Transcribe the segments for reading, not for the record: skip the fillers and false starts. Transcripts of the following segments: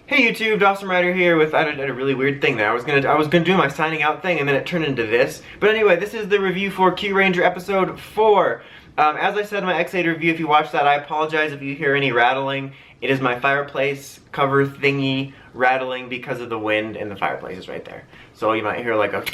Hey YouTube, Dawson Ryder here with I did a really weird thing there. I was gonna do my signing out thing and then it turned into this. But anyway, this is the review for Kyuranger episode 4. As I said in my X8 review, if you watch that, I apologize if you hear any rattling. It is my fireplace cover thingy rattling because of the wind, and the fireplace is right there. So you might hear like a...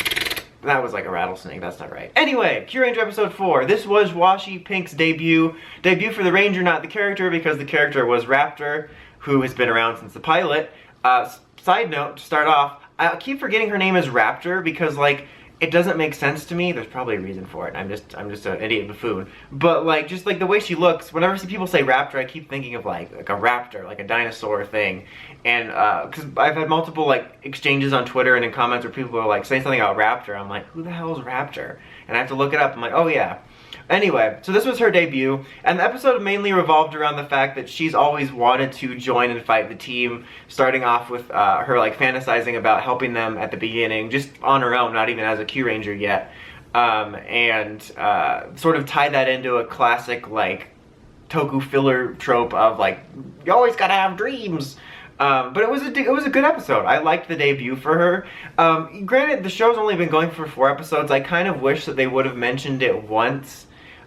That was like a rattlesnake, that's not right. Anyway, Kyuranger episode 4. This was Washi Pink's debut. Debut for the Ranger, not the character, because the character was Raptor, who has been around since the pilot. Side note, to start off, I keep forgetting her name is Raptor because, like, it doesn't make sense to me. There's probably a reason for it. I'm just an idiot buffoon. But, like, just like the way she looks, whenever I see people say Raptor, I keep thinking of like a raptor, like a dinosaur thing. And because I've had multiple like exchanges on Twitter and in comments where people are like saying something about Raptor. I'm like, who the hell is Raptor? And I have to look it up. I'm like, oh yeah. Anyway, so this was her debut, and the episode mainly revolved around the fact that she's always wanted to join and fight the team, starting off with her like fantasizing about helping them at the beginning, just on her own, not even as a Kyuranger yet, and sort of tie that into a classic like toku filler trope of like, you always gotta have dreams. But it was a good episode. I liked the debut for her. Granted, the show's only been going for 4 episodes. I kind of wish that they would have mentioned it once.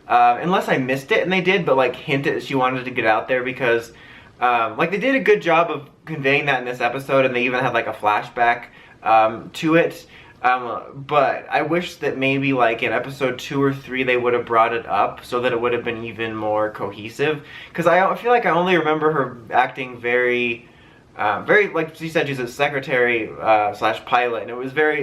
Unless I missed it, and they did, but like hinted that she wanted to get out there because like they did a good job of conveying that in this episode, and they even had like a flashback to it. But I wish that maybe like in episode 2 or 3 they would have brought it up so that it would have been even more cohesive. Because I feel like I only remember her acting very like she said, she's a secretary slash pilot, and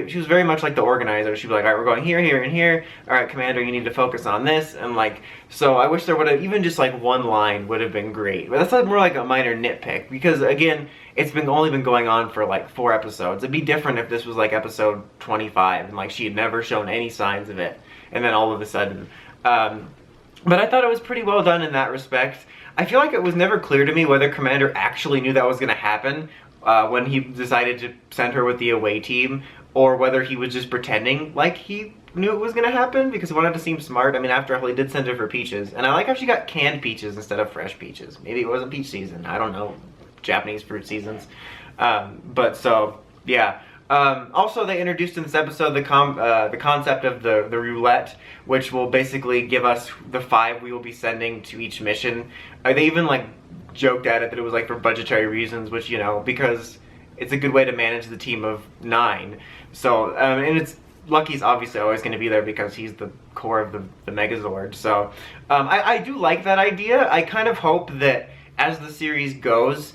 she was very much like the organizer. She'd be like, all right, we're going here, here, and here. All right, Commander, you need to focus on this. And like, so I wish there would have, even just like one line would have been great. But that's like more like a minor nitpick, because again, it's only been going on for like 4 episodes. It'd be different if this was like episode 25 and like she had never shown any signs of it, and then all of a sudden. But I thought it was pretty well done in that respect. I feel like it was never clear to me whether Commander actually knew that was going to happen when he decided to send her with the away team, or whether he was just pretending like he knew it was going to happen because he wanted to seem smart. I mean, after all, he did send her for peaches, and I like how she got canned peaches instead of fresh peaches. Maybe it wasn't peach season. I don't know. Japanese fruit seasons. But so, yeah. Also, they introduced in this episode the concept of the roulette, which will basically give us the 5 we will be sending to each mission. They even like joked at it that it was like for budgetary reasons, which, you know, because it's a good way to manage the team of 9. So, and it's Lucky's obviously always going to be there because he's the core of the Megazord. So, I do like that idea. I kind of hope that as the series goes,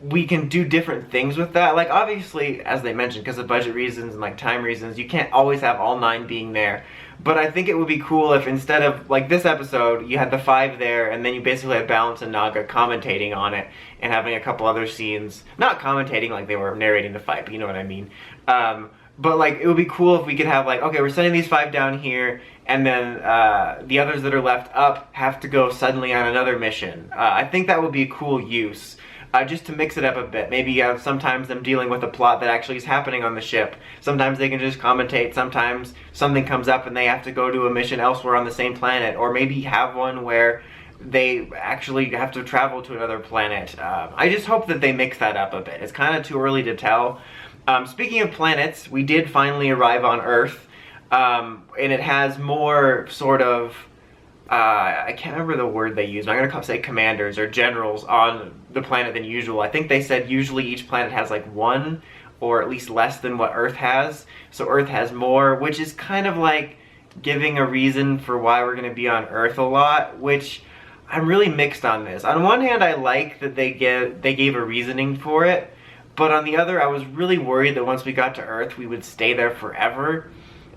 we can do different things with that. Like, obviously, as they mentioned, because of budget reasons and like time reasons, you can't always have all 9 being there. But I think it would be cool if instead of like this episode, you had the 5 there, and then you basically had Balance and Naga commentating on it and having a couple other scenes, not commentating like they were narrating the fight, but you know what I mean. But like, it would be cool if we could have like, okay, we're sending these 5 down here, and then the others that are left up have to go suddenly on another mission. I think that would be a cool use. Just to mix it up a bit. Maybe you have sometimes them dealing with a plot that actually is happening on the ship. Sometimes they can just commentate. Sometimes something comes up and they have to go to a mission elsewhere on the same planet. Or maybe have one where they actually have to travel to another planet. I just hope that they mix that up a bit. It's kind of too early to tell. Speaking of planets, we did finally arrive on Earth. And it has more sort of... I can't remember the word they used. I'm going to say commanders or generals on the planet than usual. I think they said usually each planet has like 1 or at least less than what Earth has. So Earth has more, which is kind of like giving a reason for why we're going to be on Earth a lot, which I'm really mixed on this. On one hand, I like that they gave a reasoning for it, but on the other, I was really worried that once we got to Earth, we would stay there forever.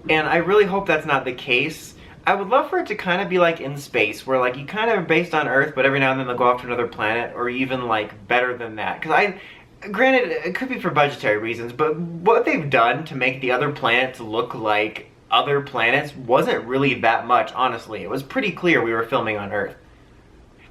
And I really hope that's not the case. I would love for it to kind of be like in space, where like you kind of are based on Earth, but every now and then they'll go off to another planet, or even like better than that. Because granted, it could be for budgetary reasons, but what they've done to make the other planets look like other planets wasn't really that much, honestly. It was pretty clear we were filming on Earth.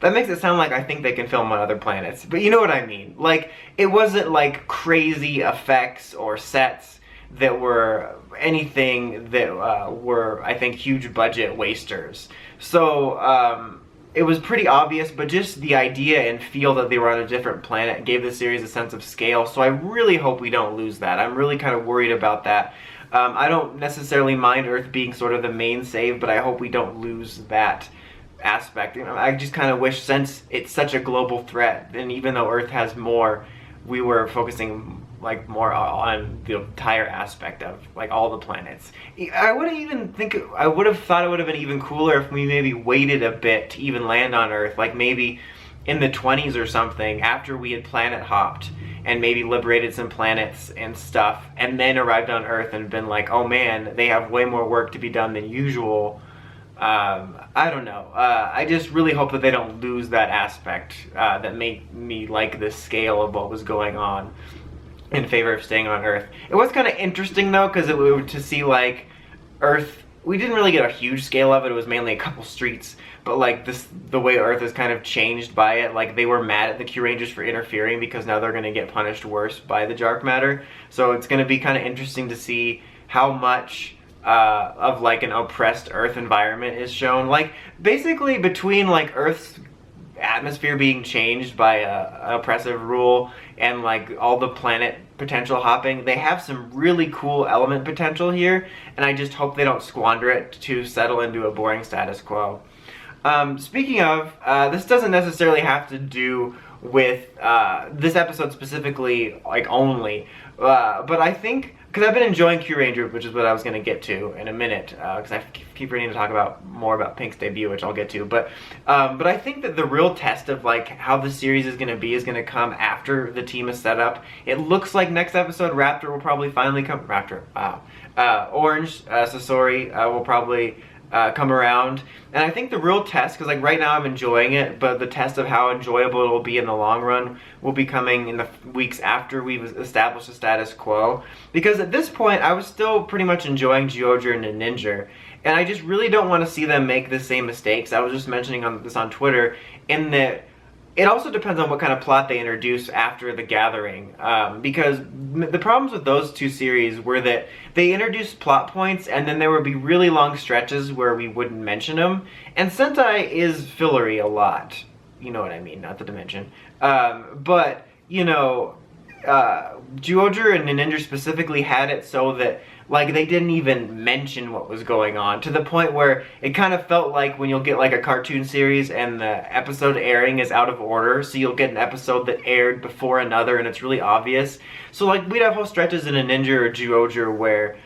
That makes it sound like I think they can film on other planets, but you know what I mean. Like, it wasn't like crazy effects or sets that were anything that were, I think, huge budget wasters. So, it was pretty obvious, but just the idea and feel that they were on a different planet gave the series a sense of scale, so I really hope we don't lose that. I'm really kind of worried about that. I don't necessarily mind Earth being sort of the main save, but I hope we don't lose that aspect. I just kind of wish, since it's such a global threat, and even though Earth has more, we were focusing like more on the entire aspect of like all the planets. I would have thought it would have been even cooler if we maybe waited a bit to even land on Earth, like maybe in the 20s or something, after we had planet hopped and maybe liberated some planets and stuff, and then arrived on Earth and been like, oh man, they have way more work to be done than usual. I don't know. I just really hope that they don't lose that aspect that made me like the scale of what was going on in favor of staying on Earth. It was kind of interesting though, because it was to see like Earth. We didn't really get a huge scale of it. It was mainly a couple streets, but like the way Earth is kind of changed by it. Like they were mad at the Kyurangers for interfering because now they're going to get punished worse by the dark matter. So it's going to be kind of interesting to see how much of like an oppressed Earth environment is shown. Like basically between like Earth's atmosphere being changed by a oppressive rule and like all the planet potential hopping, they have some really cool element potential here, and I just hope they don't squander it to settle into a boring status quo. Speaking of, this doesn't necessarily have to do with this episode specifically, like only, but I think, because I've been enjoying Kyuranger, which is what I was going to get to in a minute, because I keep ready to talk about more about Pink's debut, which I'll get to, but I think that the real test of like how the series is going to come after the team is set up. It looks like next episode Raptor will probably finally come. Raptor, wow. Orange, Sasori will probably come around, and I think the real test, because like right now I'm enjoying it, but the test of how enjoyable it will be in the long run will be coming in the weeks after we've established the status quo, because at this point I was still pretty much enjoying Kyuranger and Ninja, and I just really don't want to see them make the same mistakes. I was just mentioning this on Twitter, in that it also depends on what kind of plot they introduce after the gathering, because the problems with those two series were that they introduced plot points and then there would be really long stretches where we wouldn't mention them, and Sentai is fillery a lot. You know what I mean, not the dimension. But, you know, Kyuranger and Ninja specifically had it so that like they didn't even mention what was going on, to the point where it kind of felt like when you'll get like a cartoon series and the episode airing is out of order, so you'll get an episode that aired before another and it's really obvious. So like we'd have whole stretches in a Ninja or Kyuranger where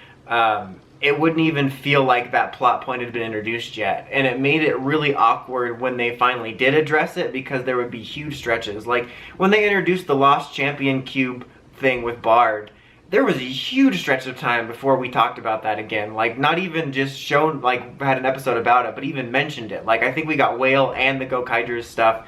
it wouldn't even feel like that plot point had been introduced yet, and it made it really awkward when they finally did address it, because there would be huge stretches. Like when they introduced the Lost Champion Cube thing with Bard, there was a huge stretch of time before we talked about that again. Like, not even just shown, like, had an episode about it, but even mentioned it. Like, I think we got Whale and the Gokaijers stuff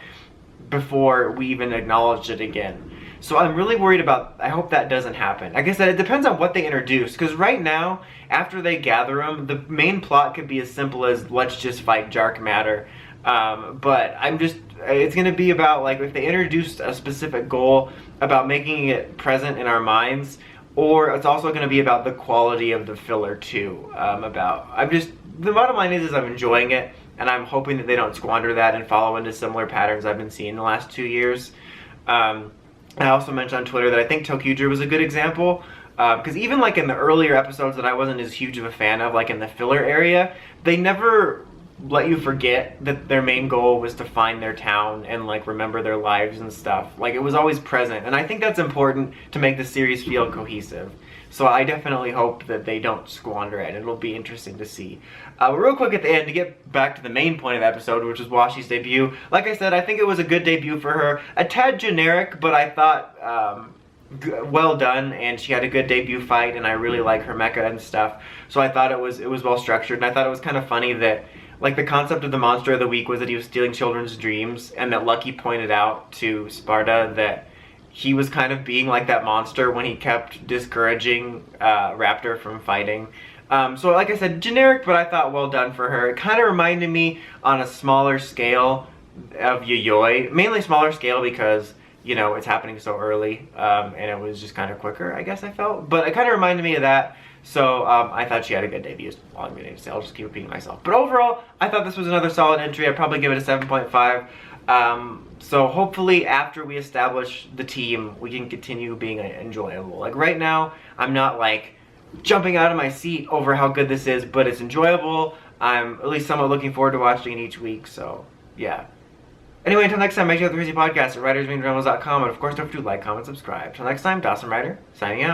before we even acknowledged it again. So I'm really worried about, I hope that doesn't happen. Like I said, it depends on what they introduce, because right now, after they gather them, the main plot could be as simple as, let's just fight dark matter. But it's going to be about, like, if they introduced a specific goal about making it present in our minds, or it's also going to be about the quality of the filler too. The bottom line is I'm enjoying it, and I'm hoping that they don't squander that and follow into similar patterns I've been seeing the last 2 years. I also mentioned on Twitter that I think ToQger was a good example, because even like in the earlier episodes that I wasn't as huge of a fan of, like in the filler area, they never let you forget that their main goal was to find their town and like remember their lives and stuff. Like it was always present, and I think that's important to make the series feel cohesive. So I definitely hope that they don't squander it. It'll be interesting to see. But real quick at the end, to get back to the main point of the episode, which is Washi's debut. Like I said, I think it was a good debut for her. A tad generic, but I thought well done, and she had a good debut fight, and I really like her mecha and stuff. So I thought it was well structured, and I thought it was kind of funny that like the concept of the monster of the week was that he was stealing children's dreams, and that Lucky pointed out to Sparta that he was kind of being like that monster when he kept discouraging Raptor from fighting. So like I said, generic, but I thought well done for her. It kind of reminded me on a smaller scale of Yayoi. Mainly smaller scale because, you know, it's happening so early, and it was just kind of quicker, I guess I felt. But it kind of reminded me of that. So I thought she had a good debut. All I'm going to say, I'll just keep repeating myself. But overall, I thought this was another solid entry. I'd probably give it a 7.5. So hopefully after we establish the team, we can continue being enjoyable. Like right now, I'm not like jumping out of my seat over how good this is, but it's enjoyable. I'm at least somewhat looking forward to watching it each week, so yeah. Anyway, until next time, make sure you have the Crazy Podcast at writersbeingdramas.com, and of course don't forget to like, comment, subscribe. Until next time, Dawson Ryder, signing out.